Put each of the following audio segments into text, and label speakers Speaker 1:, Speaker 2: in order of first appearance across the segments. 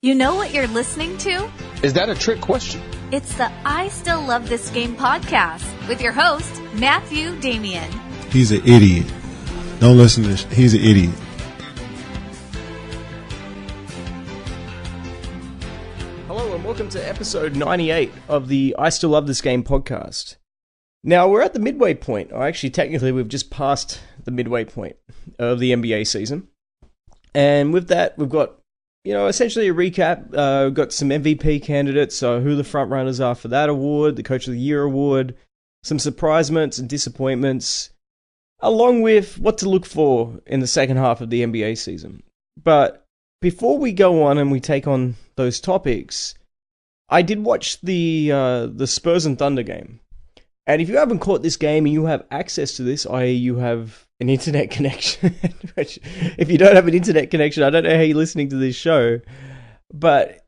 Speaker 1: You know what you're listening to?
Speaker 2: Is that a trick question?
Speaker 1: It's the I Still Love This Game podcast with your host, Matthew Damian.
Speaker 3: He's an idiot. Don't listen to this. He's an idiot.
Speaker 4: Hello and welcome to episode 98 of the I Still Love This Game podcast. Now, we're at the midway point. Or actually, technically, we've just passed the midway point of the NBA season. And with that, we've got essentially a recap. We've got some MVP candidates, so who the front runners are for that award, the Coach of the Year award, some surprisements and disappointments, along with what to look for in the second half of the NBA season. But before we go on and we take on those topics, I did watch the Spurs and Thunder game. And if you haven't caught this game and you have access to this, i.e. you have an internet connection, which if you don't have an internet connection, I don't know how you're listening to this show, but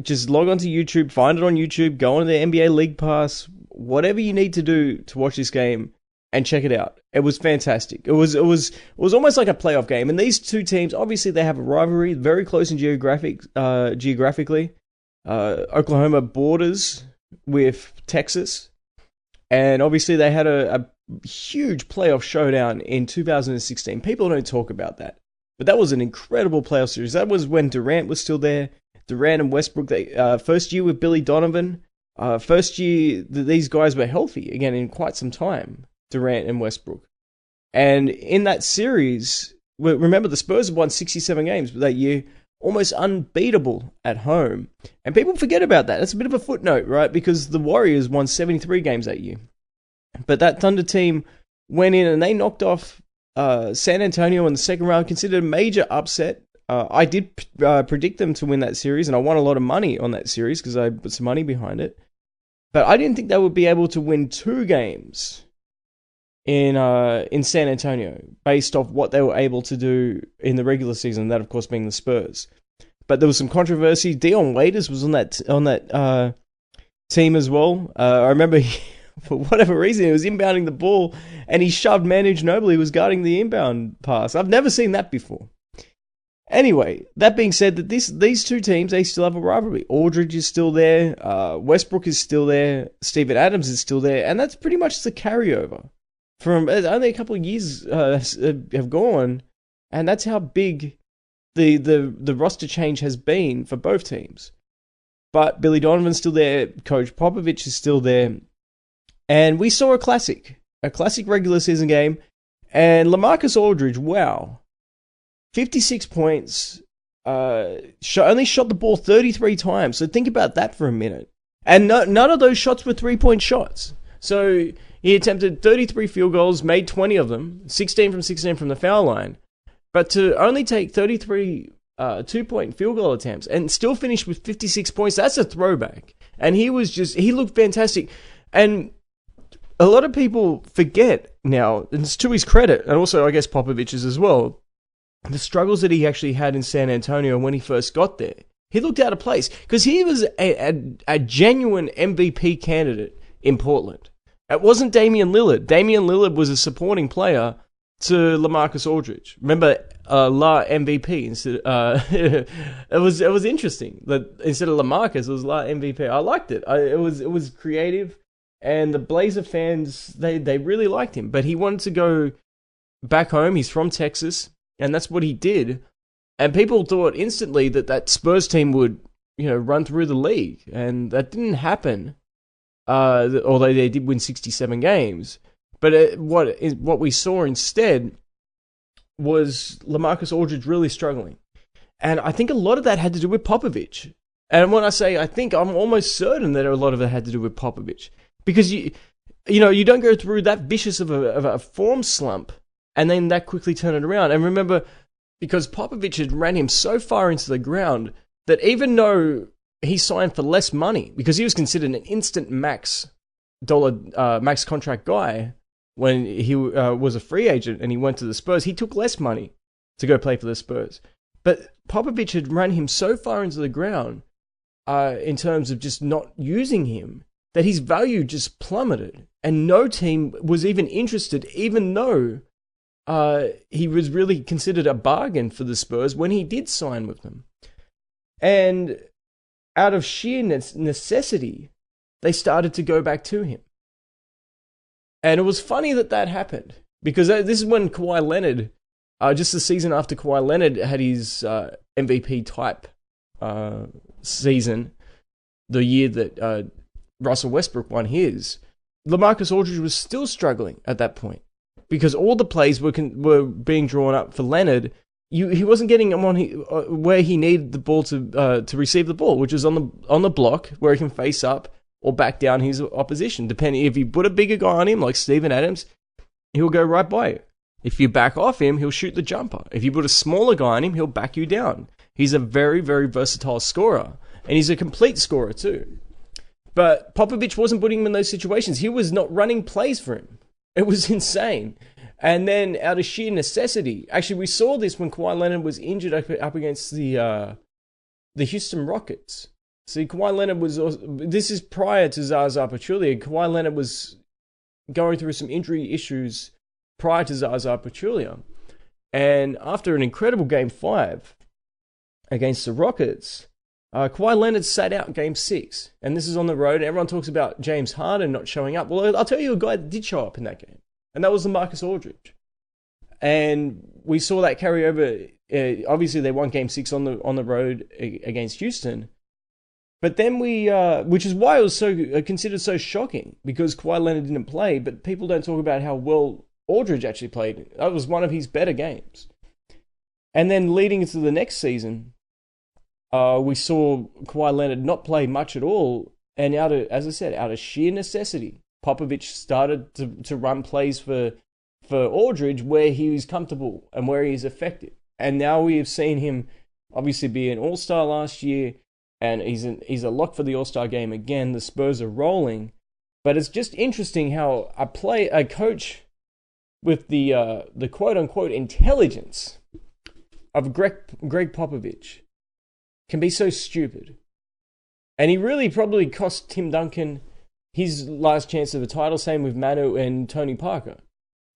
Speaker 4: just log on to YouTube, find it on YouTube, go on to the NBA League Pass, whatever you need to do to watch this game and check it out. It was fantastic. It was almost like a playoff game. And these two teams, obviously they have a rivalry, very close in geographically. Oklahoma borders with Texas. And obviously they had a huge playoff showdown in 2016. People don't talk about that. But that was an incredible playoff series. That was when Durant was still there. Durant and Westbrook, first year with Billy Donovan. First year that these guys were healthy, again, in quite some time. Durant and Westbrook. And in that series, remember the Spurs won 67 games that year. Almost unbeatable at home. And people forget about that. That's a bit of a footnote, right? Because the Warriors won 73 games that year. But that Thunder team went in and they knocked off San Antonio in the second round, considered a major upset. I did predict them to win that series, and I won a lot of money on that series because I put some money behind it. But I didn't think they would be able to win 2 games in San Antonio, based off what they were able to do in the regular season, that of course being the Spurs. But there was some controversy. Dion Waiters was on that team as well. I remember for whatever reason he was inbounding the ball and he shoved Manu Ginobili, who was guarding the inbound pass. I've never seen that before. Anyway, that being said, that these two teams, they still have a rivalry. Aldridge is still there, Westbrook is still there, Steven Adams is still there, and that's pretty much the carryover. From only a couple of years have gone, and that's how big the roster change has been for both teams. But Billy Donovan's still there, Coach Popovich is still there, and we saw a classic regular season game, and LaMarcus Aldridge, wow, 56 points, only shot the ball 33 times, so think about that for a minute. And none of those shots were 3-point shots, so he attempted 33 field goals, made 20 of them, 16 from 16 from the foul line. But to only take 33 2-point field goal attempts and still finish with 56 points, that's a throwback. And he looked fantastic. And a lot of people forget now, and it's to his credit, and also I guess Popovich's as well, the struggles that he actually had in San Antonio when he first got there. He looked out of place because he was a genuine MVP candidate in Portland. It wasn't Damian Lillard. Damian Lillard was a supporting player to LaMarcus Aldridge. Remember, La MVP instead. It was interesting that instead of LaMarcus, it was La MVP. I liked it. It was creative, and the Blazer fans they really liked him. But he wanted to go back home. He's from Texas, and that's what he did. And people thought instantly that Spurs team would run through the league, and that didn't happen. Although they did win 67 games. But what we saw instead was LaMarcus Aldridge really struggling. And I think a lot of that had to do with Popovich. And when I say I think, I'm almost certain that a lot of it had to do with Popovich. Because you don't go through that vicious of a form slump and then that quickly turn it around. And remember, because Popovich had ran him so far into the ground that even though he signed for less money, because he was considered an instant max contract guy when he was a free agent and he went to the Spurs, he took less money to go play for the Spurs. But Popovich had run him so far into the ground in terms of just not using him that his value just plummeted. And no team was even interested, even though he was really considered a bargain for the Spurs when he did sign with them. And out of sheer necessity, they started to go back to him. And it was funny that happened, because this is when Kawhi Leonard, just the season after Kawhi Leonard had his MVP type season, the year that Russell Westbrook won his, LaMarcus Aldridge was still struggling at that point, because all the plays were being drawn up for Leonard. He wasn't getting him on where he needed the ball to receive the ball, which is on the block where he can face up or back down his opposition. Depending, if you put a bigger guy on him like Steven Adams, he'll go right by you. If you back off him, he'll shoot the jumper. If you put a smaller guy on him, he'll back you down. He's a very, very versatile scorer, and he's a complete scorer too. But Popovich wasn't putting him in those situations. He was not running plays for him. It was insane. And then out of sheer necessity, actually we saw this when Kawhi Leonard was injured up against the Houston Rockets. See, Kawhi Leonard was, this is prior to Zaza Pachulia. Kawhi Leonard was going through some injury issues prior to Zaza Pachulia. And after an incredible Game 5 against the Rockets, Kawhi Leonard sat out Game 6. And this is on the road. And everyone talks about James Harden not showing up. Well, I'll tell you a guy that did show up in that game. And that was LaMarcus Aldridge. And we saw that carry over. Obviously, they won Game 6 on the road against Houston. But then which is why it was considered so shocking, because Kawhi Leonard didn't play, but people don't talk about how well Aldridge actually played. That was one of his better games. And then leading into the next season, we saw Kawhi Leonard not play much at all, and out of sheer necessity, Popovich started to run plays for Aldridge where he was comfortable and where he's effective. And now we have seen him obviously be an All-Star last year, and he's a lock for the All-Star game again. The Spurs are rolling. But it's just interesting how a coach with the quote-unquote intelligence of Greg Popovich can be so stupid. And he really probably cost Tim Duncan his last chance of a title, same with Manu and Tony Parker.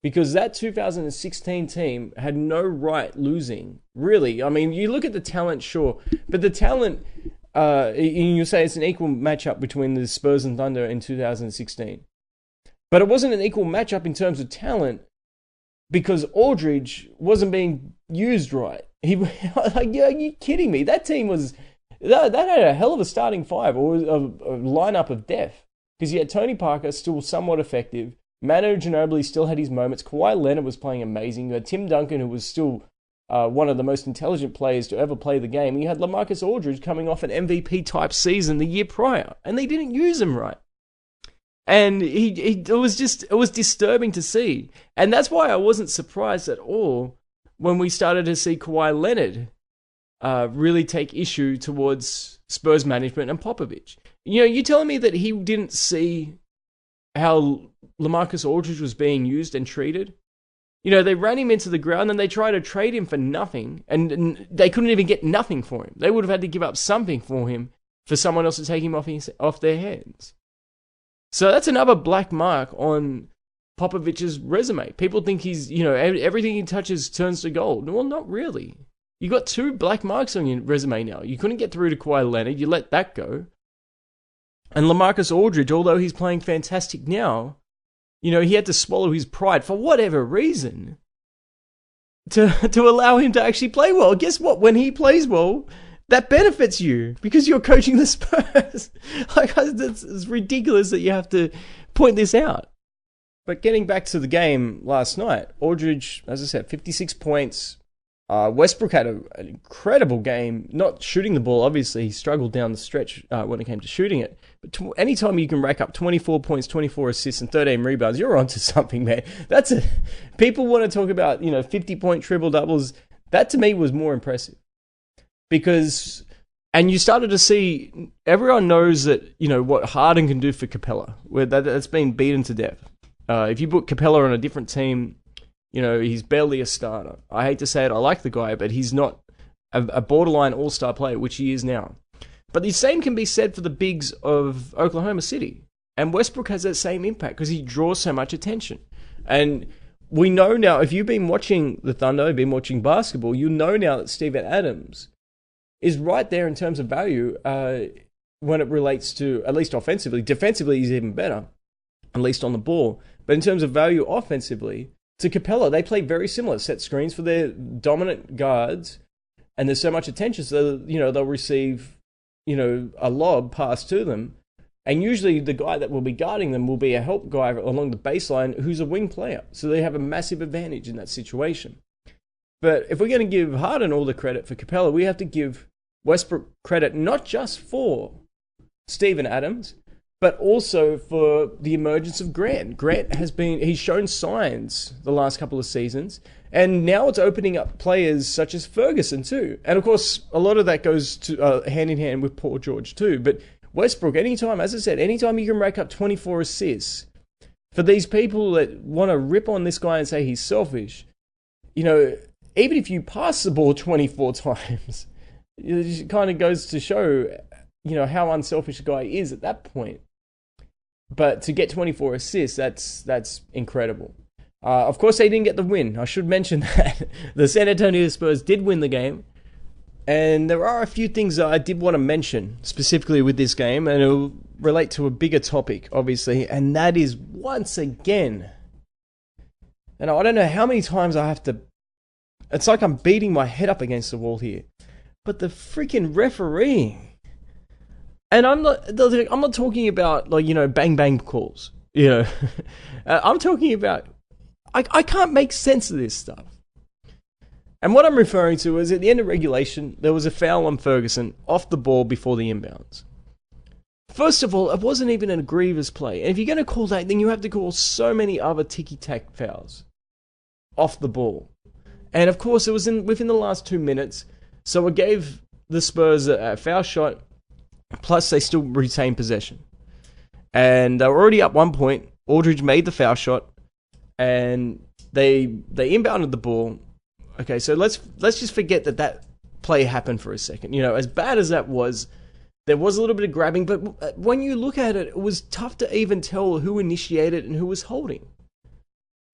Speaker 4: Because that 2016 team had no right losing, really. I mean, you look at the talent, sure, but the talent, you say it's an equal matchup between the Spurs and Thunder in 2016. But it wasn't an equal matchup in terms of talent, because Aldridge wasn't being used right. Are you kidding me? That team that had a hell of a starting five, or a lineup of death. Because you had Tony Parker still somewhat effective. Manu Ginobili still had his moments. Kawhi Leonard was playing amazing. You had Tim Duncan, who was still one of the most intelligent players to ever play the game. And you had LaMarcus Aldridge coming off an MVP-type season the year prior. And they didn't use him right. And it was disturbing to see. And that's why I wasn't surprised at all when we started to see Kawhi Leonard really take issue towards Spurs management and Popovich. You know, you're telling me that he didn't see how LaMarcus Aldridge was being used and treated? You know, they ran him into the ground and they tried to trade him for nothing, and they couldn't even get nothing for him. They would have had to give up something for him for someone else to take him off their hands. So that's another black mark on Popovich's resume. People think he's, everything he touches turns to gold. Well, not really. You got 2 black marks on your resume now. You couldn't get through to Kawhi Leonard. You let that go. And LaMarcus Aldridge, although he's playing fantastic now, he had to swallow his pride for whatever reason to allow him to actually play well. Guess what? When he plays well, that benefits you because you're coaching the Spurs. It's ridiculous that you have to point this out. But getting back to the game last night, Aldridge, as I said, 56 points. Westbrook had an incredible game, not shooting the ball. Obviously, he struggled down the stretch when it came to shooting it. But anytime you can rack up 24 points, 24 assists, and 13 rebounds, you're onto something, man. People want to talk about 50-point triple doubles. That to me was more impressive and you started to see everyone knows that what Harden can do for Capella, where that's been beaten to death. If you put Capella on a different team, he's barely a starter. I hate to say it, I like the guy, but he's not a borderline all-star player, which he is now. But the same can be said for the bigs of Oklahoma City. And Westbrook has that same impact because he draws so much attention. And we know now, if you've been watching the Thunder, been watching basketball, you know now that Steven Adams is right there in terms of value when it relates to, at least offensively. Defensively, he's even better, at least on the ball. But in terms of value offensively, to Capella, they play very similar. Set screens for their dominant guards, and there's so much attention, so they'll receive a lob passed to them, and usually the guy that will be guarding them will be a help guy along the baseline who's a wing player. So they have a massive advantage in that situation. But if we're going to give Harden all the credit for Capella, we have to give Westbrook credit not just for Steven Adams, but also for the emergence of Grant. He's shown signs the last couple of seasons, and now it's opening up players such as Ferguson too. And of course, a lot of that goes to hand in hand with Paul George too. But Westbrook, anytime you can rack up 24 assists, for these people that want to rip on this guy and say he's selfish, even if you pass the ball 24 times, it kind of goes to show, how unselfish a guy is at that point. But to get 24 assists, that's incredible. Of course, they didn't get the win. I should mention that. The San Antonio Spurs did win the game. And there are a few things that I did want to mention specifically with this game, and it'll relate to a bigger topic, obviously, and that is, once again, and I don't know how many times I have to, it's like I'm beating my head up against the wall here, but the freaking refereeing. And I'm not talking about, bang bang calls, I'm talking about, I can't make sense of this stuff. And what I'm referring to is, at the end of regulation, there was a foul on Ferguson off the ball before the inbounds. First of all, it wasn't even a grievous play. And if you're going to call that, then you have to call so many other ticky-tack fouls off the ball. And of course, it was within the last 2 minutes, so it gave the Spurs a foul shot, plus they still retained possession. And they were already up 1 point. Aldridge made the foul shot, and they inbounded the ball. Okay, so let's just forget that play happened for a second. As bad as that was, there was a little bit of grabbing, but when you look at it, it was tough to even tell who initiated and who was holding.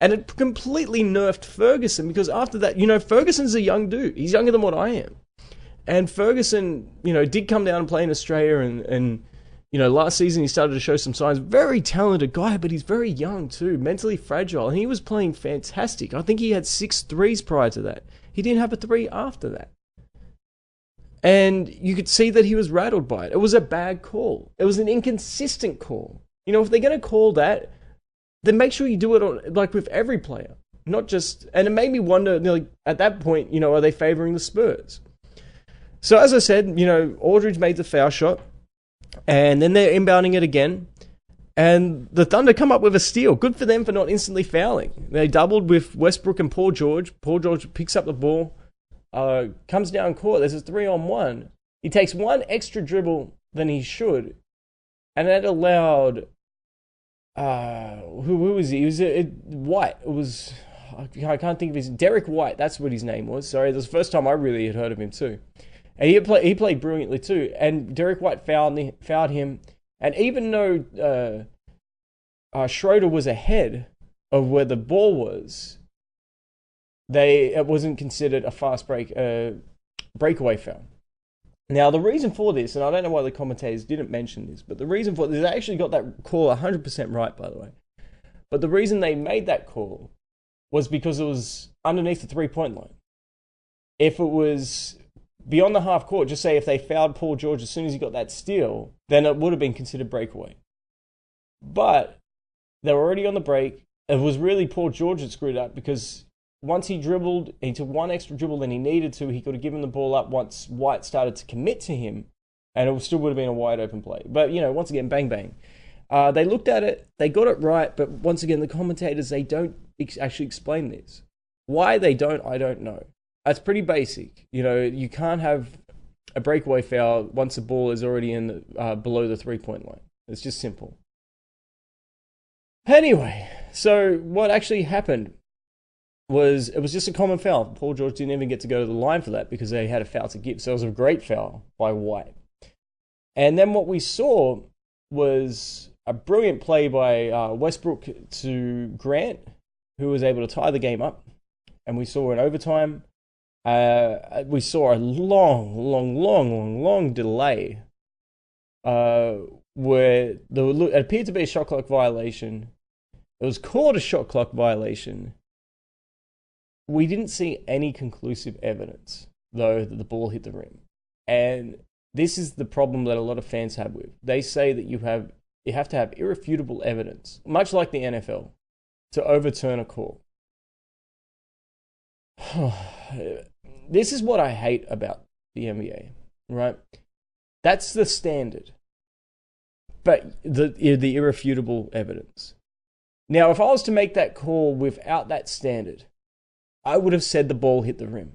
Speaker 4: And it completely nerfed Ferguson, because after that, Ferguson's a young dude. He's younger than what I am. And Ferguson, did come down and play in Australia, and last season he started to show some signs. Very talented guy, but he's very young too, mentally fragile. And he was playing fantastic. I think he had 6 threes prior to that. He didn't have a 3 after that. And you could see that he was rattled by it. It was a bad call. It was an inconsistent call. If they're going to call that, then make sure you do it with every player. Not just... And it made me wonder, at that point, are they favoring the Spurs? So as I said, Aldridge made the foul shot. And then they're inbounding it again. And the Thunder come up with a steal. Good for them for not instantly fouling. They doubled with Westbrook and Paul George. Paul George picks up the ball, comes down court. There's a 3-on-1. He takes one extra dribble than he should. And that allowed... who was he? It was White. It was... I can't think of his... Derek White, that's what his name was. Sorry, that was the first time I really had heard of him too. And he played brilliantly too. And Derek White fouled him. And even though Schroeder was ahead of where the ball was, it wasn't considered a fast breakaway foul. Now, the reason for this, and I don't know why the commentators didn't mention this, but the reason for this, they actually got that call 100% right, by the way. But the reason they made that call was because it was underneath the three-point line. If it was beyond the half court, just say if they fouled Paul George as soon as he got that steal, then it would have been considered breakaway. But they were already on the break. It was really Paul George that screwed up, because once he dribbled, he took one extra dribble than he needed to. He could have given the ball up once White started to commit to him, and it still would have been a wide open play. But, once again, bang, bang. They looked at it, they got it right, but once again, the commentators, they don't actually explain this. Why they don't, I don't know. That's pretty basic. You can't have a breakaway foul once the ball is already in below the three-point line. It's just simple. Anyway, so what actually happened was, it was just a common foul. Paul George didn't even get to go to the line for that because they had a foul to give. So it was a great foul by White. And then what we saw was a brilliant play by Westbrook to Grant, who was able to tie the game up. And we saw in overtime, we saw a long delay where it appeared to be a shot clock violation. It was called a shot clock violation. We didn't see any conclusive evidence, though, that the ball hit the rim. And this is the problem that a lot of fans have with. They say that you have to have irrefutable evidence, much like the NFL, to overturn a call. This is what I hate about the NBA, right? That's the standard. But the irrefutable evidence. Now, if I was to make that call without that standard, I would have said the ball hit the rim.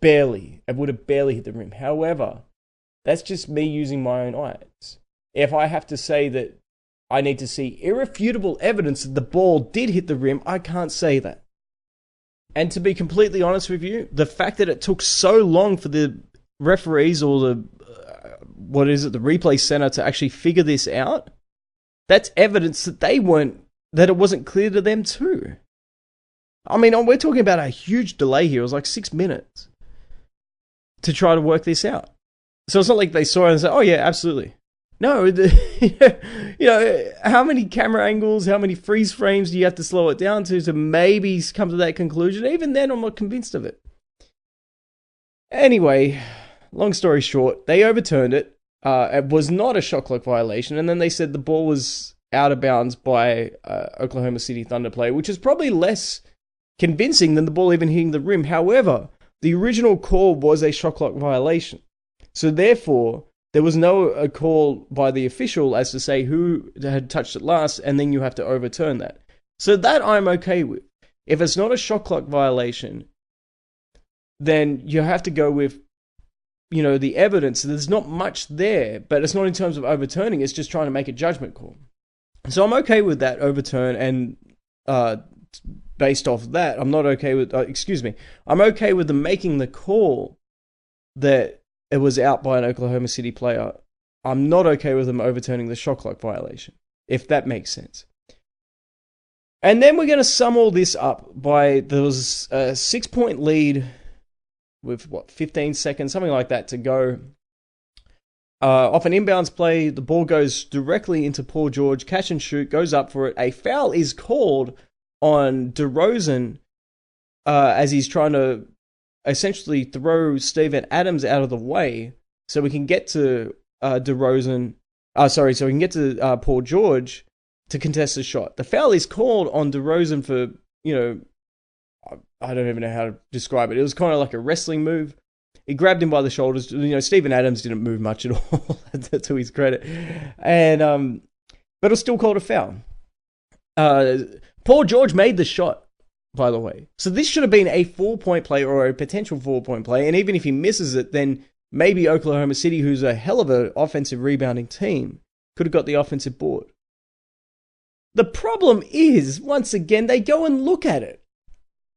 Speaker 4: Barely. It would have barely hit the rim. However, that's just me using my own eyes. If I have to say that I need to see irrefutable evidence that the ball did hit the rim, I can't say that. And to be completely honest with you, the fact that it took so long for the referees or the replay center to actually figure this out, that's evidence that it wasn't clear to them too. I mean, we're talking about a huge delay here. It was like 6 minutes to try to work this out. So it's not like they saw it and said, oh yeah, absolutely. No, how many camera angles, how many freeze frames do you have to slow it down to maybe come to that conclusion? Even then, I'm not convinced of it. Anyway, long story short, they overturned it. It was not a shot clock violation, and then they said the ball was out of bounds by Oklahoma City Thunder player, which is probably less convincing than the ball even hitting the rim. However, the original call was a shot clock violation. So therefore, there was no call by the official as to say who had touched it last, and then you have to overturn that. So that I'm okay with. If it's not a shot clock violation, then you have to go with, the evidence. There's not much there, but it's not in terms of overturning. It's just trying to make a judgment call. So I'm okay with that overturn, and based off that, I'm not okay with, I'm okay with them making the call that it was out by an Oklahoma City player. I'm not okay with them overturning the shot clock violation, if that makes sense. And then we're going to sum all this up there was a 6-point lead with 15 seconds, something like that to go. Off an inbounds play, the ball goes directly into Paul George, catch and shoot, goes up for it. A foul is called on DeRozan as he's trying to essentially throw Steven Adams out of the way so we can get to DeRozan. So we can get to Paul George to contest the shot. The foul is called on DeRozan for, I don't even know how to describe it. It was kind of like a wrestling move. He grabbed him by the shoulders. Steven Adams didn't move much at all, to his credit. And but it was still called a foul. Paul George made the shot, by the way. So this should have been a 4-point play or a potential 4-point play. And even if he misses it, then maybe Oklahoma City, who's a hell of an offensive rebounding team, could have got the offensive board. The problem is, once again, they go and look at it.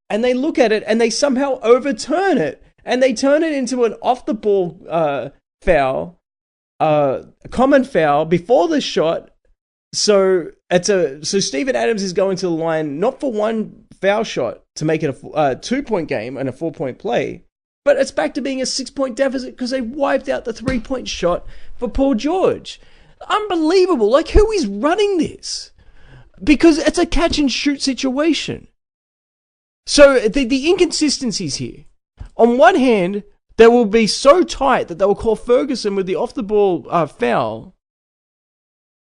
Speaker 4: And they look at it and they somehow overturn it. And they turn it into an off-the-ball foul, a common foul before the shot. So Steven Adams is going to the line not for one foul shot to make it a 2-point game and a 4-point play, but it's back to being a 6-point deficit because they wiped out the 3-point shot for Paul George. Unbelievable. Like, who is running this? Because it's a catch-and-shoot situation. So the inconsistencies here. On one hand, they will be so tight that they will call Ferguson with the off-the-ball foul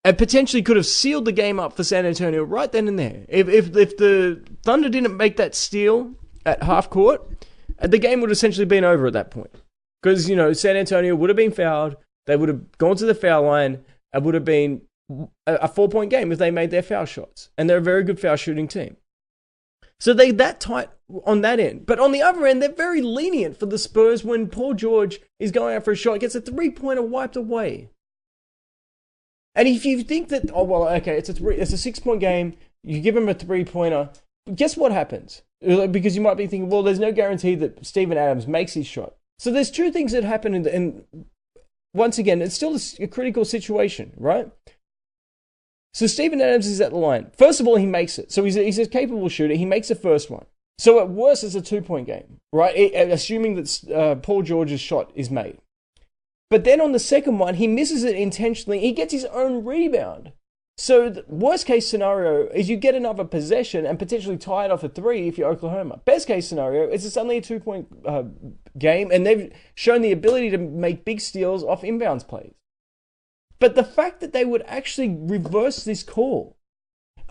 Speaker 4: and potentially could have sealed the game up for San Antonio right then and there. If the Thunder didn't make that steal at half court, the game would have essentially been over at that point. Because, San Antonio would have been fouled, they would have gone to the foul line, it would have been a 4-point game if they made their foul shots. And they're a very good foul shooting team. So they're that tight on that end. But on the other end, they're very lenient for the Spurs when Paul George is going out for a shot, gets a 3-pointer wiped away. And if you think that, it's a 6-point game, you give him a 3-pointer, guess what happens? Because you might be thinking, well, there's no guarantee that Steven Adams makes his shot. So there's two things that happen, and once again, it's still a critical situation, right? So Steven Adams is at the line. First of all, he makes it. So he's a capable shooter. He makes the first one. So at worst, it's a 2-point game, right? Assuming that Paul George's shot is made. But then on the second one, he misses it intentionally. He gets his own rebound. So the worst case scenario is you get another possession and potentially tie it off a 3 if you're Oklahoma. Best case scenario is it's suddenly a 2-point game, and they've shown the ability to make big steals off inbounds plays. But the fact that they would actually reverse this call,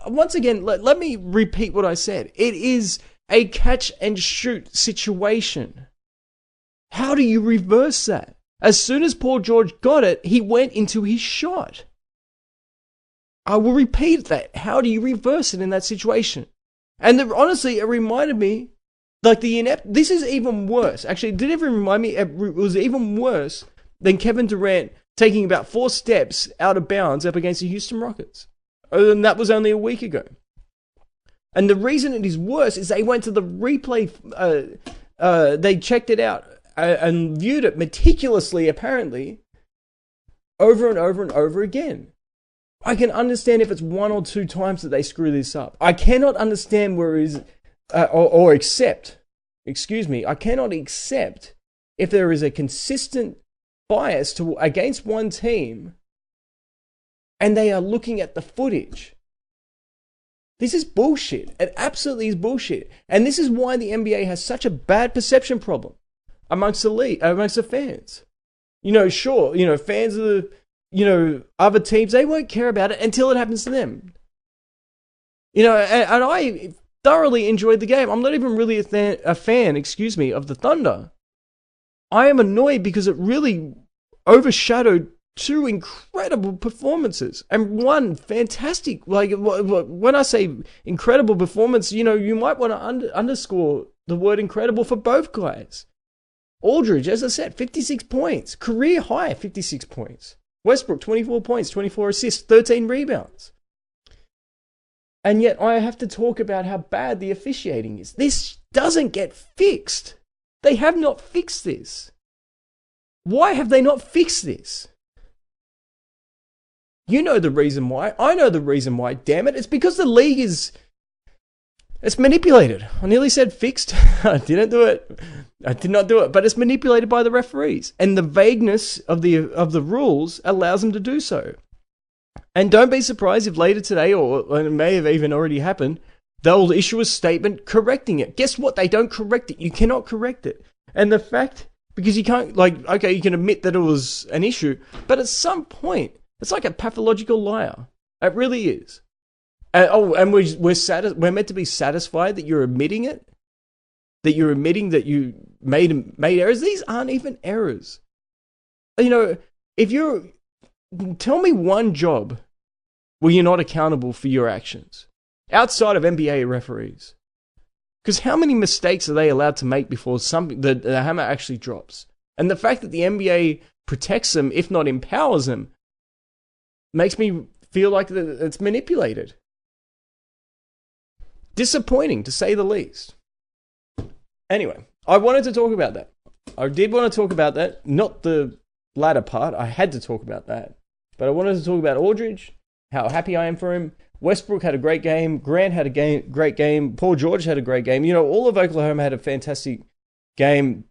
Speaker 4: once again, let me repeat what I said. It is a catch and shoot situation. How do you reverse that? As soon as Paul George got it, he went into his shot. I will repeat that. How do you reverse it in that situation? And honestly, it reminded me, like this is even worse. Actually, it didn't even remind me, it was even worse than Kevin Durant taking about 4 steps out of bounds up against the Houston Rockets. And that was only a week ago. And the reason it is worse is they went to the replay, they checked it out and viewed it meticulously, apparently, over and over and over again. I can understand if it's 1 or 2 times that they screw this up. I cannot understand where is, or accept, I cannot accept if there is a consistent bias against one team and they are looking at the footage. This is bullshit. It absolutely is bullshit. And this is why the NBA has such a bad perception problem amongst the league, amongst the fans. Sure, fans of the, other teams, they won't care about it until it happens to them. And I thoroughly enjoyed the game. I'm not even really a fan, of the Thunder. I am annoyed because it really overshadowed 2 incredible performances and one fantastic, like when I say incredible performance, you might want to underscore the word incredible for both guys. Aldridge, as I said, 56 points, career high 56 points. Westbrook, 24 points, 24 assists, 13 rebounds. And yet I have to talk about how bad the officiating is. This doesn't get fixed. They have not fixed this. Why have they not fixed this? You know the reason why. I know the reason why. Damn it. It's because the league it's manipulated. I nearly said fixed. I didn't do it. I did not do it. But it's manipulated by the referees. And the vagueness of the rules allows them to do so. And don't be surprised if later today, or it may have even already happened, they'll issue a statement correcting it. Guess what? They don't correct it. You cannot correct it. And the fact, because you can't, okay, you can admit that it was an issue, but at some point, it's like a pathological liar. It really is. And we're meant to be satisfied that you're admitting it, that you're admitting that you made errors. These aren't even errors. Tell me one job where you're not accountable for your actions outside of NBA referees. Because how many mistakes are they allowed to make before the hammer actually drops? And the fact that the NBA protects them, if not empowers them, makes me feel like it's manipulated. Disappointing, to say the least. Anyway, I wanted to talk about that. I did want to talk about that. Not the latter part. I had to talk about that. But I wanted to talk about Aldridge, how happy I am for him. Westbrook had a great game. Grant had a great game. Paul George had a great game. All of Oklahoma had a fantastic game.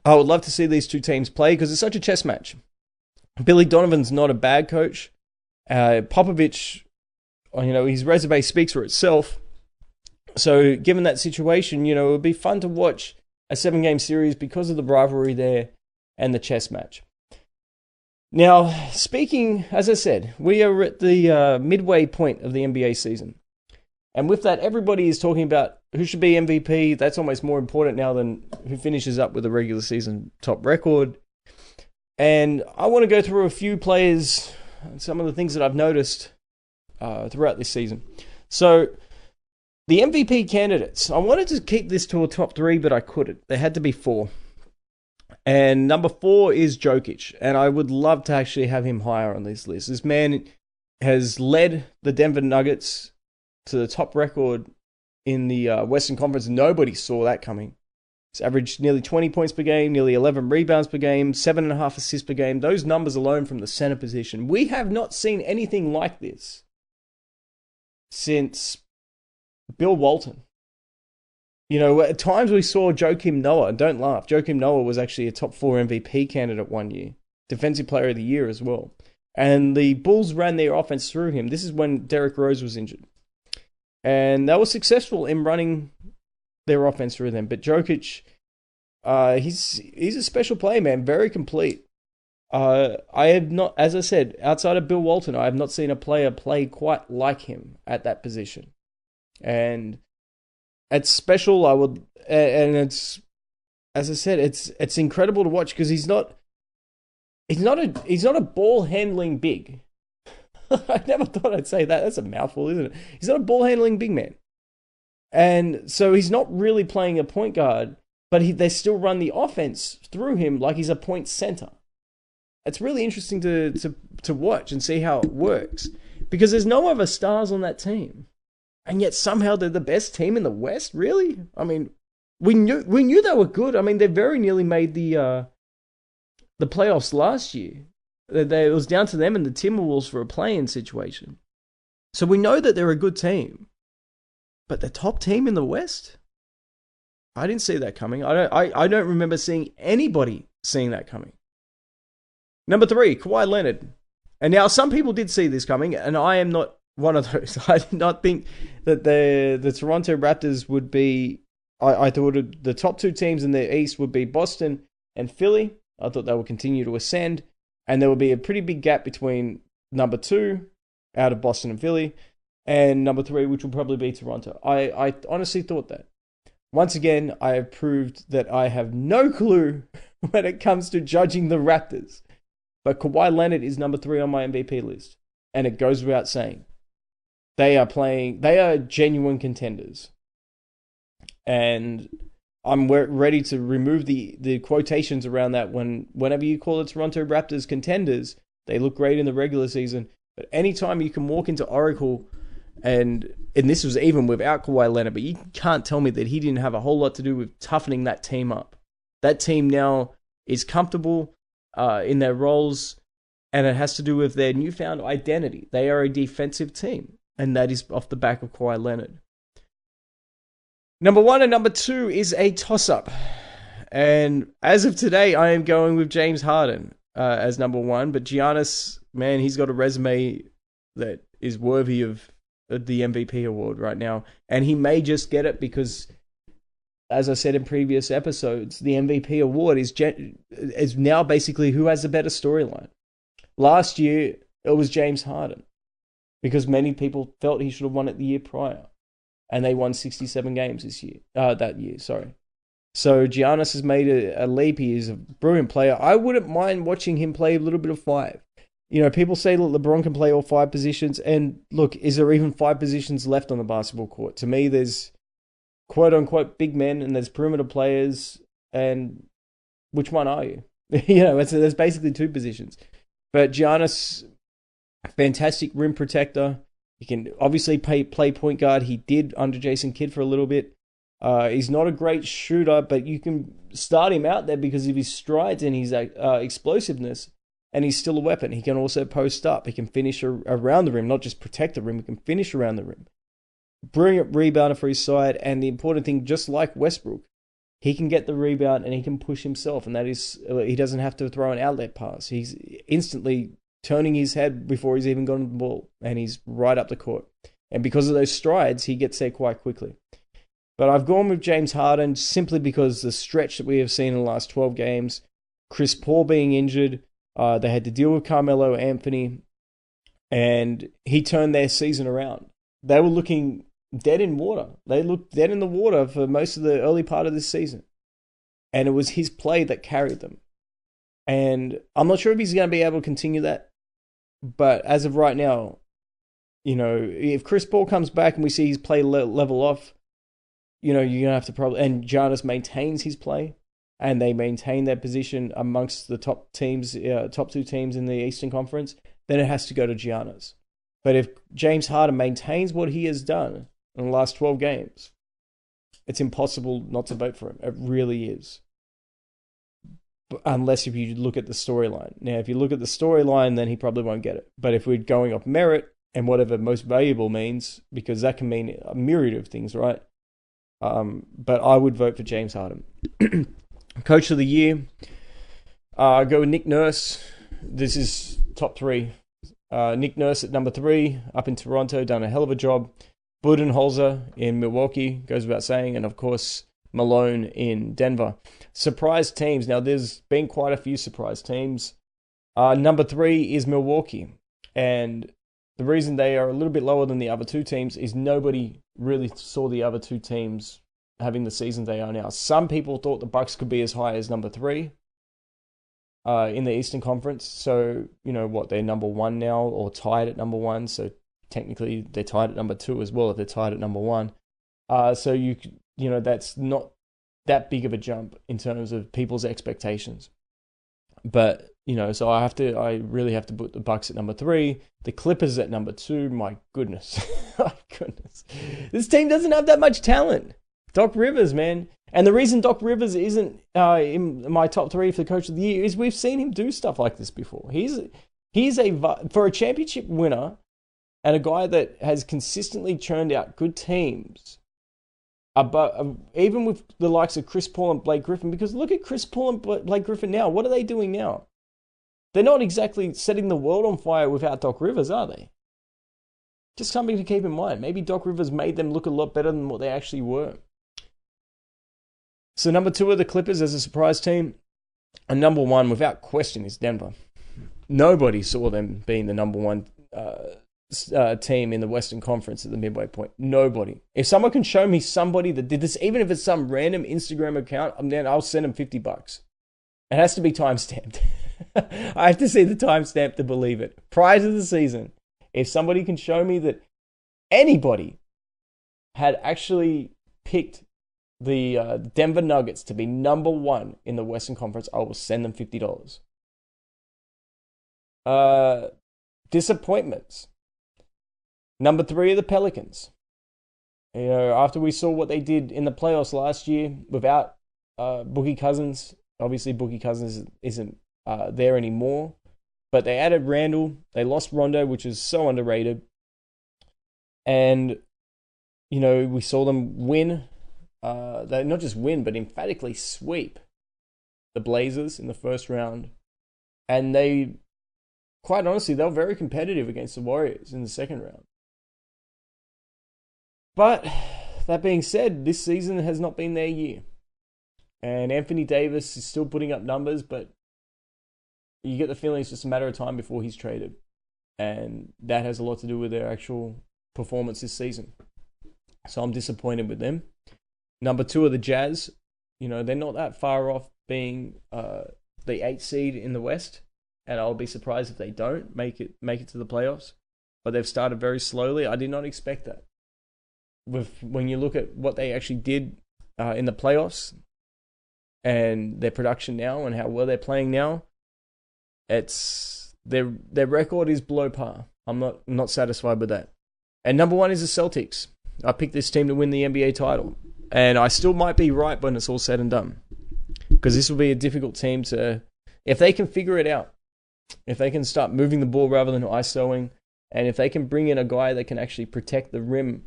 Speaker 4: I would love to see these 2 teams play because it's such a chess match. Billy Donovan's not a bad coach. Popovich, his resume speaks for itself. So given that situation, it would be fun to watch a 7-game series because of the rivalry there and the chess match. Now, speaking, as I said, we are at the midway point of the NBA season. And with that, everybody is talking about who should be MVP. That's almost more important now than who finishes up with a regular season top record. And I want to go through a few players and some of the things that I've noticed throughout this season. So, the MVP candidates. I wanted to keep this to a top 3, but I couldn't. There had to be 4. And number 4 is Jokic. And I would love to actually have him higher on this list. This man has led the Denver Nuggets to the top record in the Western Conference. Nobody saw that coming. He's averaged nearly 20 points per game, nearly 11 rebounds per game, 7.5 assists per game. Those numbers alone from the center position. We have not seen anything like this since Bill Walton. You know, at times we saw Joakim Noah, and don't laugh, Joakim Noah was actually a top 4 MVP candidate one year, Defensive Player of the Year as well. And the Bulls ran their offense through him. This is when Derrick Rose was injured. And they were successful in running their offense through them. But Jokic, he's a special player, man, very complete. I have not, as I said, outside of Bill Walton, I have not seen a player play quite like him at that position. And it's special. And it's, as I said, it's incredible to watch because he's not a ball handling big. I never thought I'd say that. That's a mouthful, isn't it? He's not a ball handling big man, and so he's not really playing a point guard. But they still run the offense through him like he's a point center. It's really interesting to watch and see how it works because there's no other stars on that team. And yet somehow they're the best team in the West, really? I mean, we knew they were good. I mean, they very nearly made the playoffs last year. It was down to them and the Timberwolves for a play-in situation. So we know that they're a good team. But the top team in the West? I didn't see that coming. I don't remember seeing anybody seeing that coming. Number 3, Kawhi Leonard. And now some people did see this coming, and I am not one of those. I did not think that the Toronto Raptors would be... I thought the top 2 teams in the East would be Boston and Philly. I thought they would continue to ascend, and there would be a pretty big gap between number 2 out of Boston and Philly and number 3, which will probably be Toronto. I honestly thought that. Once again, I have proved that I have no clue when it comes to judging the Raptors. But Kawhi Leonard is number 3 on my MVP list. And it goes without saying. They are genuine contenders. And I'm ready to remove the quotations around that whenever you call the Toronto Raptors contenders, they look great in the regular season. But anytime you can walk into Oracle, and this was even without Kawhi Leonard, but you can't tell me that he didn't have a whole lot to do with toughening that team up. That team now is comfortable in their roles, and it has to do with their newfound identity. They are a defensive team, and that is off the back of Kawhi Leonard. Number 1 and number 2 is a toss-up. And as of today, I am going with James Harden as number 1. But Giannis, man, he's got a resume that is worthy of the MVP award right now. And he may just get it because, as I said in previous episodes, the MVP award is now basically who has the better storyline. Last year, it was James Harden because many people felt he should have won it the year prior. And they won 67 games that year. So Giannis has made a leap. He is a brilliant player. I wouldn't mind watching him play a little bit of 5. You know, people say that LeBron can play all 5 positions. And look, is there even 5 positions left on the basketball court? To me, there's quote-unquote big men and there's perimeter players. And which one are you? You know, there's basically 2 positions. But Giannis, fantastic rim protector. He can obviously play point guard. He did under Jason Kidd for a little bit. He's not a great shooter, but you can start him out there because of his strides and his explosiveness, and he's still a weapon. He can also post up. He can finish around the rim, not just protect the rim. He can finish around the rim. Brilliant rebounder for his side, and the important thing, just like Westbrook, he can get the rebound and he can push himself, and that is, he doesn't have to throw an outlet pass. He's instantly turning his head before he's even gotten the ball, and he's right up the court. And because of those strides, he gets there quite quickly. But I've gone with James Harden simply because the stretch that we have seen in the last 12 games, Chris Paul being injured, they had to deal with Carmelo Anthony, and he turned their season around. They were looking dead in water. They looked dead in the water for most of the early part of this season. And it was his play that carried them. And I'm not sure if he's going to be able to continue that. But as of right now, you know, if Chris Paul comes back and we see his play level off, you know, you're going to have to probably... And Giannis maintains his play, and they maintain their position amongst the top 2 teams in the Eastern Conference, then it has to go to Giannis. But if James Harden maintains what he has done in the last 12 games, it's impossible not to vote for him. It really is. Unless if you look at the storyline. Now, if you look at the storyline, then he probably won't get it. But if we're going off merit and whatever most valuable means, because that can mean a myriad of things, right? But I would vote for James Harden. Coach of the year, go with Nick Nurse. This is top 3. Nick Nurse at number 3, up in Toronto, done a hell of a job. Budenholzer in Milwaukee, goes without saying, and of course Malone in Denver. Surprise teams. Now, there's been quite a few surprise teams. Number 3 is Milwaukee, and the reason they are a little bit lower than the other 2 teams is nobody really saw the other 2 teams having the season they are now. Some people thought the Bucks could be as high as number 3 in the Eastern Conference. So, they're number 1 now, or tied at number 1. So technically they're tied at number 2 as well if they're tied at number 1. So that's not that big of a jump in terms of people's expectations. But, so I really have to put the Bucks at number 3, the Clippers at number 2. My goodness. My goodness. This team doesn't have that much talent. Doc Rivers, man. And the reason Doc Rivers isn't in my top 3 for the Coach of the Year is we've seen him do stuff like this before. For a championship winner and a guy that has consistently churned out good teams, even with the likes of Chris Paul and Blake Griffin, because look at Chris Paul and Blake Griffin now. What are they doing now? They're not exactly setting the world on fire without Doc Rivers, are they? Just something to keep in mind. Maybe Doc Rivers made them look a lot better than what they actually were. So number 2 are the Clippers as a surprise team. And number 1, without question, is Denver. Nobody saw them being the number 1 team in the Western Conference at the midway point. Nobody. If someone can show me somebody that did this, even if it's some random Instagram account, then I'll send them $50. It has to be timestamped. I have to see the timestamp to believe it. Prior to the season, if somebody can show me that anybody had actually picked the Denver Nuggets to be number 1 in the Western Conference, I will send them $50. Disappointments. Number 3 are the Pelicans. After we saw what they did in the playoffs last year without Boogie Cousins, obviously Boogie Cousins isn't there anymore, but they added Randall. They lost Rondo, which is so underrated. And, we saw them win. They not just win, but emphatically sweep the Blazers in the first round. And they, quite honestly, they were very competitive against the Warriors in the second round. But that being said, this season has not been their year. And Anthony Davis is still putting up numbers, but you get the feeling it's just a matter of time before he's traded. And that has a lot to do with their actual performance this season. So I'm disappointed with them. Number 2 are the Jazz. They're not that far off being the 8th seed in the West. And I'll be surprised if they don't make it to the playoffs. But they've started very slowly. I did not expect that. When you look at what they actually did in the playoffs and their production now and how well they're playing now, it's their record is below par. I'm not satisfied with that. And number 1 is the Celtics. I picked this team to win the NBA title. And I still might be right when it's all said and done. Because this will be a difficult team to... If they can figure it out, if they can start moving the ball rather than ISOing, and if they can bring in a guy that can actually protect the rim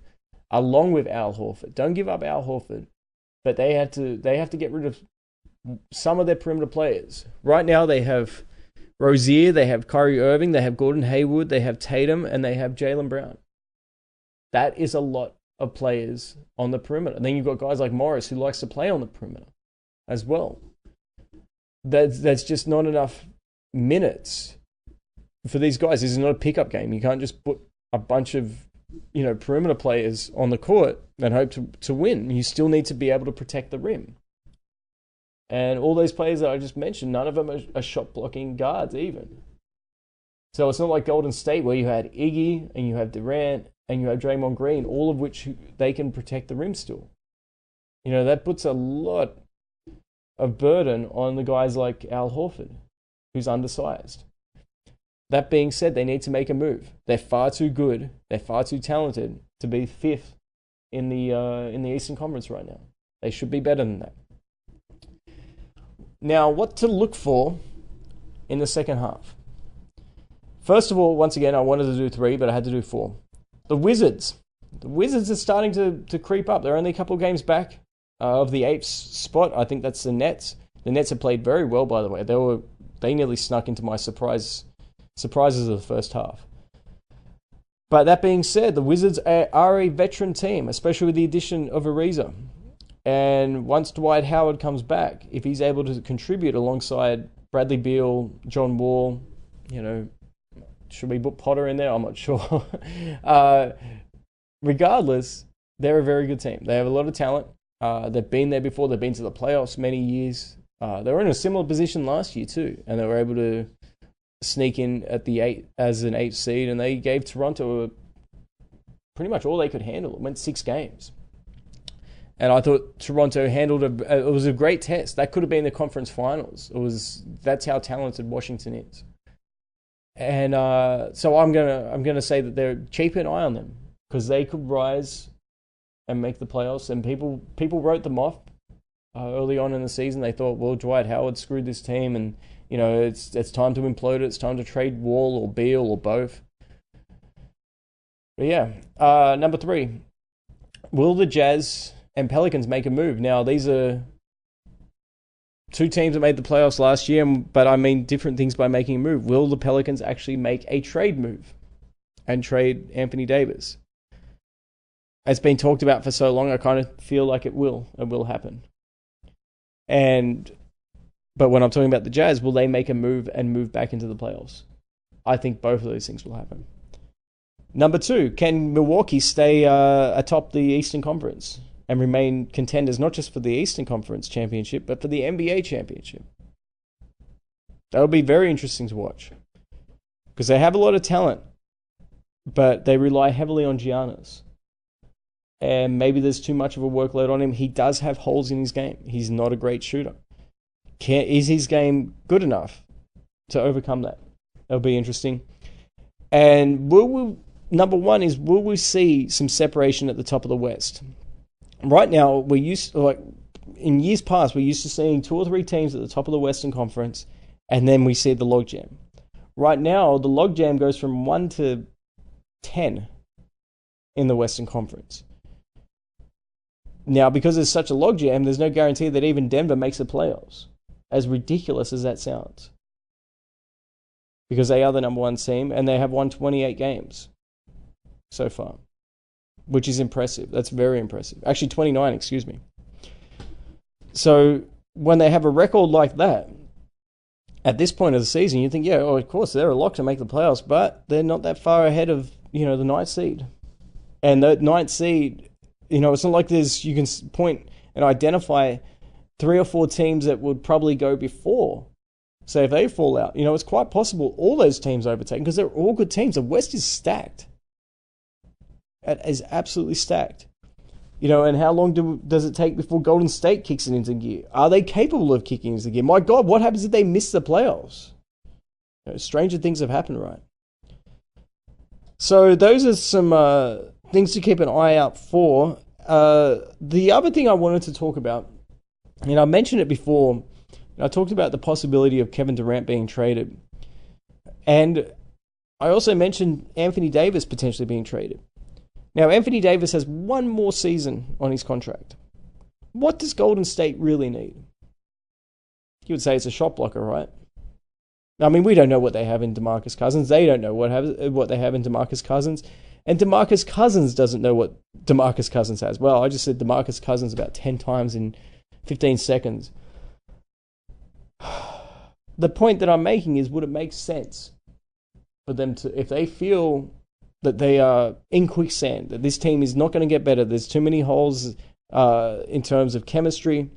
Speaker 4: along with Al Horford. Don't give up Al Horford. But they have to get rid of some of their perimeter players. Right now they have Rozier, they have Kyrie Irving, they have Gordon Hayward, they have Tatum, and they have Jaylen Brown. That is a lot of players on the perimeter. And then you've got guys like Morris who likes to play on the perimeter as well. That's just not enough minutes for these guys. This is not a pickup game. You can't just put a bunch of perimeter players on the court and hope to win. You still need to be able to protect the rim. And all those players that I just mentioned, none of them are shot blocking guards even. So it's not like Golden State where you had Iggy and you have Durant and you have Draymond Green, all of which they can protect the rim still. That puts a lot of burden on the guys like Al Horford, who's undersized. That being said, they need to make a move. They're far too good. They're far too talented to be 5th in the Eastern Conference right now. They should be better than that. Now, what to look for in the second half? First of all, once again, I wanted to do 3, but I had to do 4. The Wizards. The Wizards are starting to creep up. They're only a couple of games back of the 8th spot. I think that's the Nets. The Nets have played very well, by the way. They nearly snuck into my surprises of the first half. But that being said, the Wizards are a veteran team, especially with the addition of Ariza. And once Dwight Howard comes back, if he's able to contribute alongside Bradley Beal, John Wall, should we put Potter in there? I'm not sure. Regardless, they're a very good team. They have a lot of talent. They've been there before. They've been to the playoffs many years. They were in a similar position last year too, and they were able to sneak in at the 8 as an 8th seed, and they gave Toronto pretty much all they could handle. It went 6 games. And I thought Toronto handled it was a great test. That could have been the conference finals. That's how talented Washington is. And so I'm gonna say that they're keep an eye on them because they could rise and make the playoffs. And people wrote them off early on in the season. They thought, well, Dwight Howard screwed this team, and it's time to implode it. It's time to trade Wall or Beal or both. But yeah, number 3, will the Jazz and Pelicans make a move? Now, these are 2 teams that made the playoffs last year, but I mean different things by making a move. Will the Pelicans actually make a trade move and trade Anthony Davis? It's been talked about for so long, I kind of feel like it will happen. But when I'm talking about the Jazz, will they make a move and move back into the playoffs? I think both of those things will happen. Number 2, can Milwaukee stay atop the Eastern Conference and remain contenders not just for the Eastern Conference championship, but for the NBA championship? That would be very interesting to watch because they have a lot of talent, but they rely heavily on Giannis. And maybe there's too much of a workload on him. He does have holes in his game. He's not a great shooter. Is his game good enough to overcome that? That'll be interesting. And number 1 is, will we see some separation at the top of the West? Right now, in years past, we're used to seeing 2 or 3 teams at the top of the Western Conference, and then we see the logjam. Right now, the logjam goes from 1 to 10 in the Western Conference. Now, because there's such a logjam, there's no guarantee that even Denver makes the playoffs, as ridiculous as that sounds. Because they are the number 1 team, and they have won 28 games so far, which is impressive. That's very impressive. Actually, 29, excuse me. So when they have a record like that, at this point of the season, you think, of course, they're a lock to make the playoffs, but they're not that far ahead of, the 9th seed. And the 9th seed, it's not like you can point and identify 3 or 4 teams that would probably go before. So if they fall out, it's quite possible all those teams overtake because they're all good teams. The West is stacked. It is absolutely stacked. And how long does it take before Golden State kicks it into gear? Are they capable of kicking into gear? My God, what happens if they miss the playoffs? Stranger things have happened, right? So those are some things to keep an eye out for. The other thing I wanted to talk about, I mentioned it before, I talked about the possibility of Kevin Durant being traded. And I also mentioned Anthony Davis potentially being traded. Now, Anthony Davis has 1 more season on his contract. What does Golden State really need? You would say it's a shot blocker, right? I mean, we don't know what they have in DeMarcus Cousins. They don't know what they have in DeMarcus Cousins. And DeMarcus Cousins doesn't know what DeMarcus Cousins has. Well, I just said DeMarcus Cousins about 10 times in 15 seconds. The point that I'm making is, would it make sense for them to, if they feel that they are in quicksand, that this team is not going to get better, there's too many holes in terms of chemistry,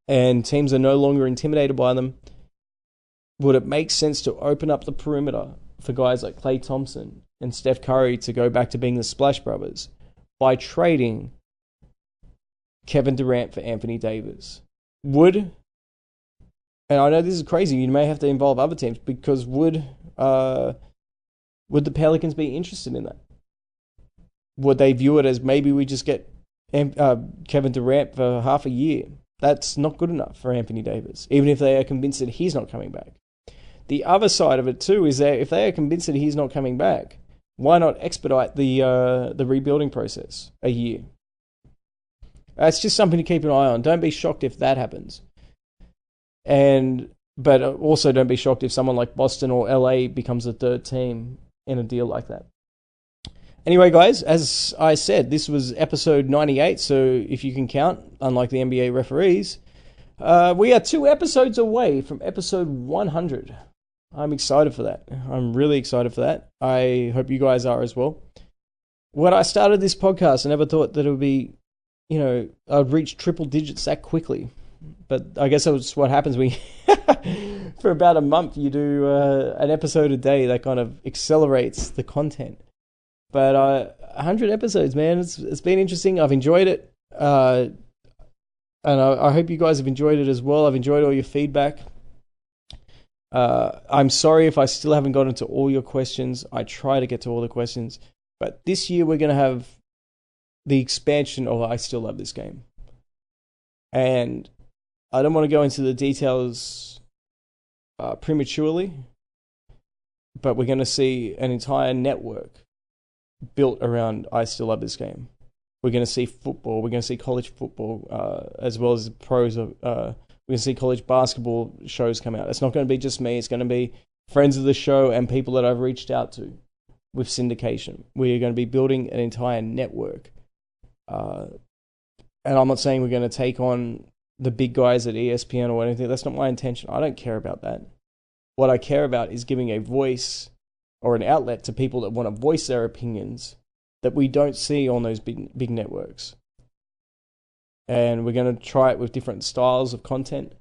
Speaker 4: and teams are no longer intimidated by them, would it make sense to open up the perimeter for guys like Klay Thompson and Steph Curry to go back to being the Splash Brothers by trading Kevin Durant for Anthony Davis? And I know this is crazy, you may have to involve other teams, because would the Pelicans be interested in that? Would they view it as, maybe we just get Kevin Durant for half a year? That's not good enough for Anthony Davis, even if they are convinced that he's not coming back. The other side of it too is that if they are convinced that he's not coming back, why not expedite the rebuilding process a year? That's just something to keep an eye on. Don't be shocked if that happens. But also don't be shocked if someone like Boston or LA becomes a third team in a deal like that. Anyway, guys, as I said, this was episode 98, so if you can count, unlike the NBA referees, we are 2 episodes away from episode 100. I'm excited for that. I'm really excited for that. I hope you guys are as well. When I started this podcast, I never thought that it would be, I'd reach triple digits that quickly. But I guess that's what happens when for about a month, you do an episode a day that kind of accelerates the content. But 100 episodes, man, it's been interesting. I've enjoyed it. And I hope you guys have enjoyed it as well. I've enjoyed all your feedback. I'm sorry if I still haven't gotten to all your questions. I try to get to all the questions. But this year we're going to have the expansion of I Still Love This Game. And I don't want to go into the details prematurely, but we're going to see an entire network built around I Still Love This Game. We're going to see football. We're going to see college football as well as pros. We're going to see college basketball shows come out. It's not going to be just me. It's going to be friends of the show and people that I've reached out to with syndication. We are going to be building an entire network. And I'm not saying we're going to take on the big guys at ESPN or anything. That's not my intention. I don't care about that. What I care about is giving a voice or an outlet to people that want to voice their opinions that we don't see on those big networks. And we're going to try it with different styles of content.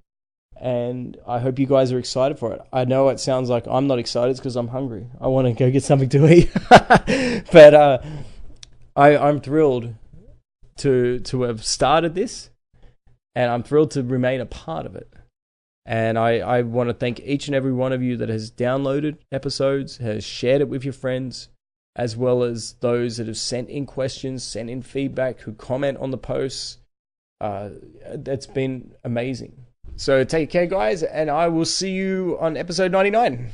Speaker 4: And I hope you guys are excited for it. I know it sounds like I'm not excited because I'm hungry. I want to go get something to eat. But I'm thrilled to have started this. And I'm thrilled to remain a part of it. And I want to thank each and every one of you that has downloaded episodes, has shared it with your friends, as well as those that have sent in questions, sent in feedback, who comment on the posts. That's been amazing. So take care, guys, and I will see you on episode 99.